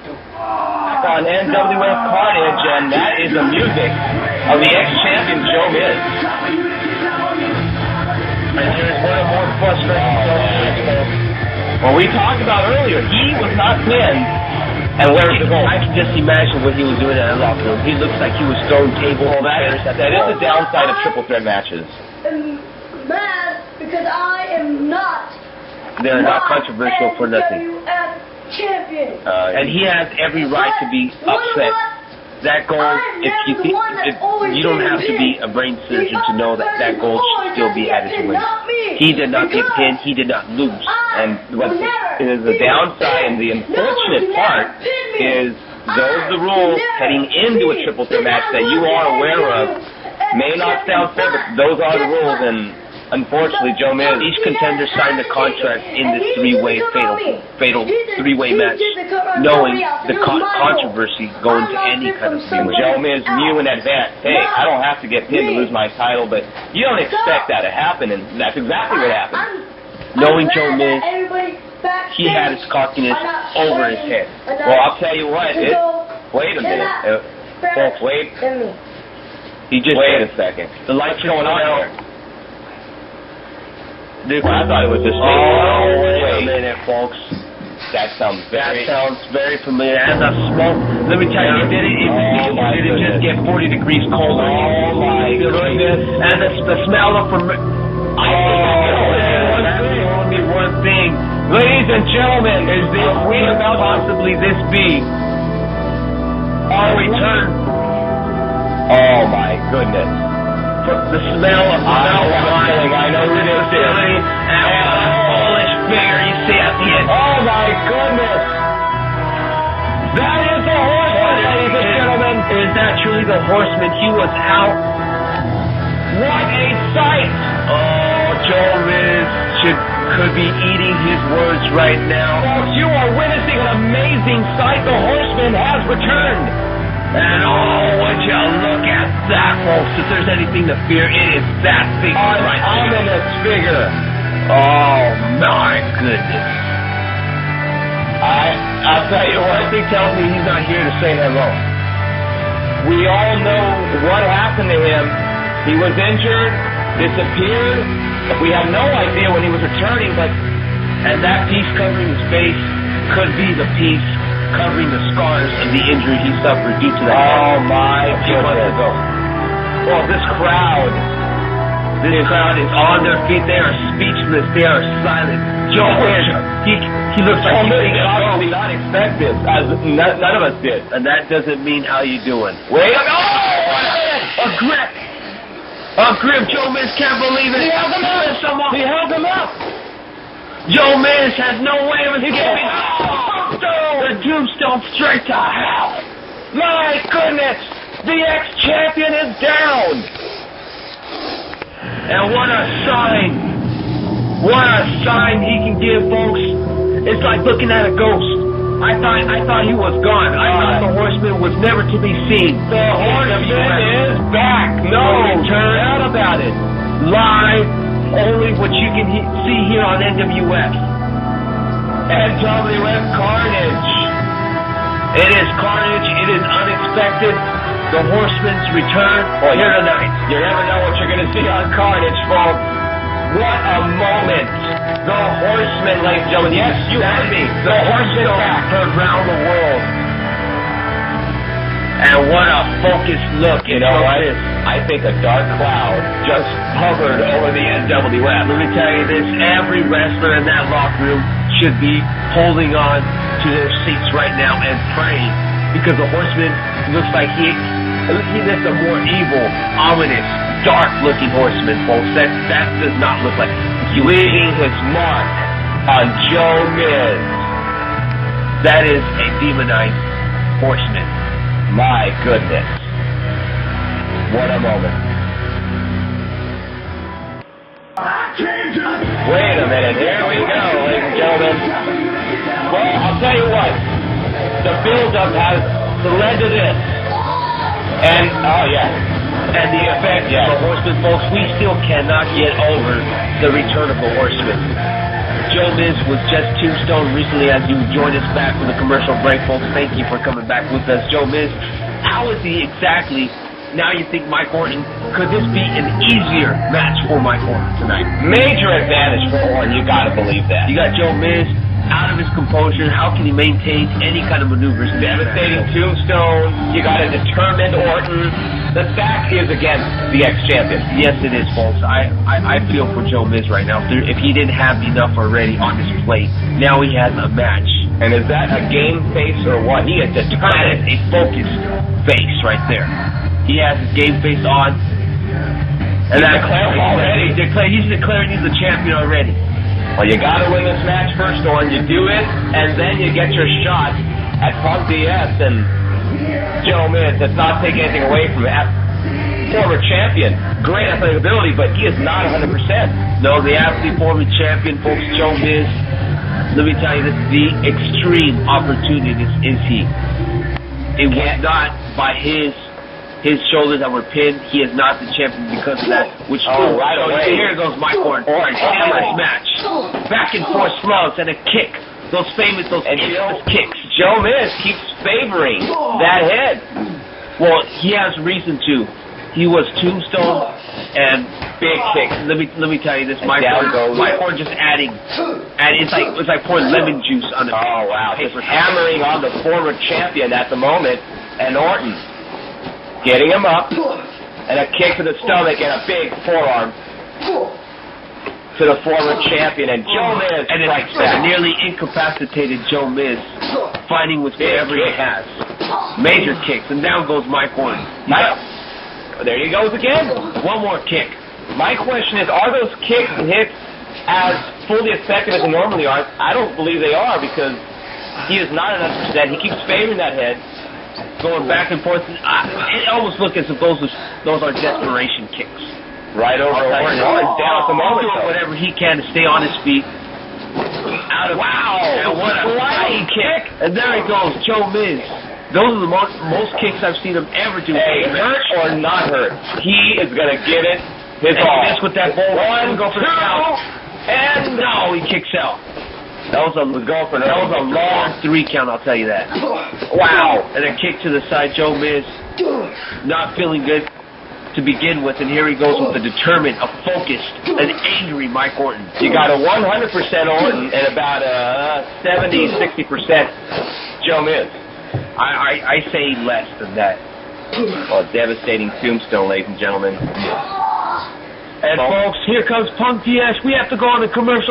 on NWF Carnage, and that is the music of the ex-champion Joe Miz. And there's one more frustrating. Well, we talked about earlier, he was not pinned. And where's the goal? I can just imagine what he was doing in that locker room. He looks like he was throwing tables. Well, that is the downside of triple threat matches. I'm mad because I am not. They're not controversial for nothing. NWF champion. And he has every right to be upset. That goal, if you don't have to be a brain surgeon to know that that goal should still be at his win. He did not get pinned. He did not lose. And what is the downside and the unfortunate part is those are the rules heading into a triple threat match that you are aware of. May not sound fair, but those are the rules, and unfortunately, Joe Miz. Each contender signed a contract in this three-way fatal three-way match, knowing the controversy going to any kind of three-way. Joe Miz knew in advance, hey, I don't have to get pinned to lose my title, but you don't expect that to happen, and that's exactly what happened. Knowing Joe Miz, he had his cockiness over his head. Well, I'll tell you what, wait a minute. Folks, wait. He just wait a second. The lights are going on here. Well, I thought it was just wait a minute, folks. That sounds very familiar. And the smoke, let me tell you, did it just get 40 degrees colder? Oh my goodness. And the smell of only one thing. Ladies and gentlemen, possibly this be our return? Oh my goodness. The smell of I know who this is. And a foolish figure you see at the end. Oh my goodness. That is the horseman, ladies and gentlemen. Is that truly the horseman? He was out. What a sight. Oh, Joe Miz could be eating his words right now. Folks, you are witnessing an amazing sight. The horseman has returned. And oh, would you look at that, folks. If there's anything to fear, it is that figure right there. Ominous figure. Oh, my goodness. I'll tell you what. Something tells me he's not here to say hello. We all know what happened to him. He was injured, disappeared. We have no idea when he was returning, and that piece covering his face could be the piece covering the scars of the injury he suffered due to that. Oh my goodness. Well, this crowd is on their feet. They are speechless. They are silent. Joe Miz, he looks like he did not expect this. None of us did. And that doesn't mean how you doing. Wait a minute. A grip. A grip. Joe Miz can't believe it. He held him up. He held him up. Joe Miz has no way of escaping. The tombstone straight to hell. My goodness. The ex-champion is down. And what a sign. What a sign he can give, folks. It's like looking at a ghost. I thought he was gone. I thought the horseman was never to be seen. The horseman is back. No doubt about it. Live, only what you can see here on NWF. NWF Carnage. It is carnage. It is unexpected. The horseman's return here tonight. You never know what you're going to see on Carnage, folks. What a moment. The horseman, ladies and gentlemen. Yes, you heard me. The horseman back around the world. And what a focused look. You know what? I think a dark cloud just hovered over the NWF. Let me tell you this. Every wrestler in that locker room should be holding on to their seats right now and praying. Because the horseman looks like he's a more evil, ominous, dark-looking horseman, folks. That does not look like leaving his mark on Joe Miz. That is a demonized horseman. My goodness. What a moment. Wait a minute. Here we go, ladies and gentlemen. Well, I'll tell you what. The build-up has led to this. And, and the effect of the horseman, folks, we still cannot get over the return of the horseman. Joe Miz was just tombstone recently as you joined us back from the commercial break, folks. Thank you for coming back with us. Joe Miz, how is he exactly? Now you think Mike Orton, could this be an easier match for Mike Orton tonight? Major advantage for Orton, you gotta believe that. You got Joe Miz out of his composure. How can he maintain any kind of maneuvers? Devastating tombstone. You got a determined Orton. The stack is against the ex-champion. Yes, it is, folks. I feel for Joe Miz right now. If he didn't have enough already on his plate, now he has a match. And is that a game face or what? He is determined. That is a focused face right there. He has his game face on. And he's declaring already. He's declaring he's the champion already. Well, you got to win this match first, Orton. You do it, and then you get your shot at Punk DS. And Joe Miz, that's not taking anything away from that. Former champion, great athletic ability, but he is not 100%. No, the athlete former champion, folks, Joe Miz. Let me tell you this, the extreme opportunity is he. It was not by his shoulders that were pinned. He is not the champion because of that. Right away. Here goes Mike Orton. Hammer's match. Back and forth slugs and a kick. Those famous kicks. Joe Miz keeps favoring that head. Well, he has reason to. He was tombstone and big kicks. Let me tell you this, Mike Orton just adding it's like pouring lemon juice on the Oh wow. Just hammering on the former champion at the moment, and Orton getting him up, and a kick to the stomach and a big forearm to the former champion, and Joe Miz strikes back. Nearly incapacitated Joe Miz, fighting with whatever he has. Major kicks, and down goes Mike Orton. There he goes again. One more kick. My question is, are those kicks and hits as fully effective as they normally are? I don't believe they are, because he is not 100%. He keeps favoring that head, going back and forth. It almost looks as if those are desperation kicks. Right over Orton. Orton's down at the moment. Doing whatever he can to stay on his feet. Wow! And what a flying kick! And there he goes, Joe Miz. Those are the most kicks I've seen him ever do. Hey, hurt or not hurt, he is going to give it his all. And with that ball. One, go for the count. And no, he kicks out. That was a long 3 count, I'll tell you that. Wow. And a kick to the side, Joe Miz. Not feeling good to begin with, and here he goes with a determined, a focused, an angry Mike Orton. You got a 100% Orton and about a 70-60% Joe Miz. I say less than that. Well, devastating tombstone, ladies and gentlemen. And folks, here comes Punk DS. We have to go on a commercial.